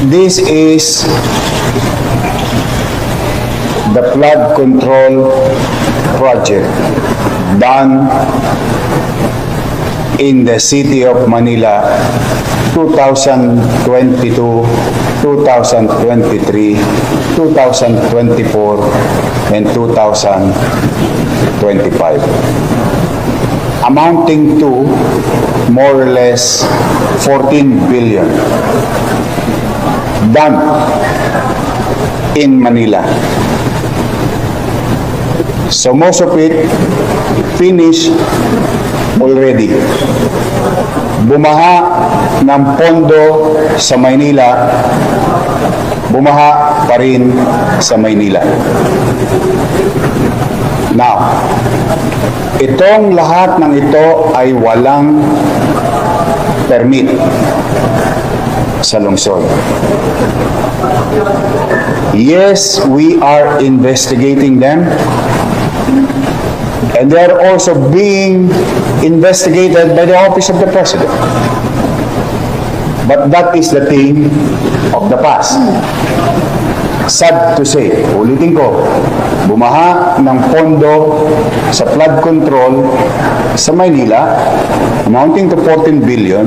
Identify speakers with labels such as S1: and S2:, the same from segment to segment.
S1: This is the flood control project done in the city of Manila 2022, 2023, 2024, and 2025, amounting to more or less 14 billion done in Manila. So most of it finished already. Bumaha ng pondo sa Maynila, bumaha pa rin sa Maynila. Now, itong lahat ng ito ay walang permit sa lungsod. Yes, we are investigating them. And they are also being investigated by the Office of the President. But that is the thing of the past. Sad to say, ulitin ko, bumaha ng pondo sa flood control sa Maynila, amounting to 14 billion,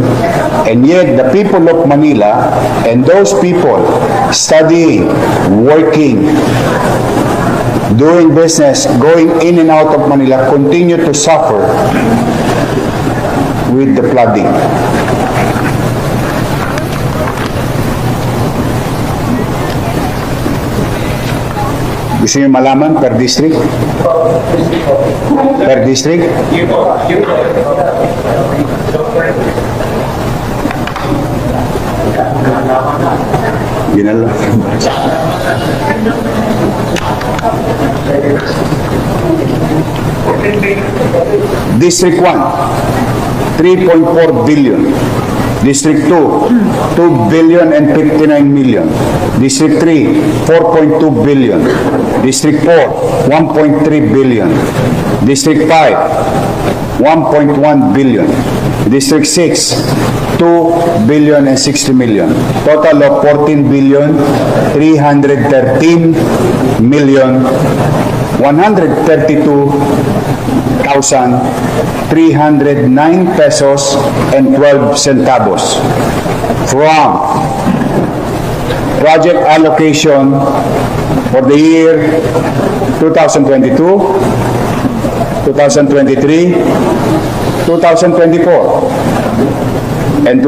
S1: and yet the people of Manila and those people studying, working, doing business, going in and out of Manila, continue to suffer with the flooding. Gusto niyo malaman per district? Per district? Ginala. District 1, 3.4 billion. District 2, 2 billion and 59 million. District 3, 4.2 billion. District 4, 1.3 billion. District 5, 1.1 billion. District 6, 2 billion and 60 million. Total of 14 billion, 313 million, 132,309 pesos and 12 centavos from project allocation for the year 2022, 2023, 2024, and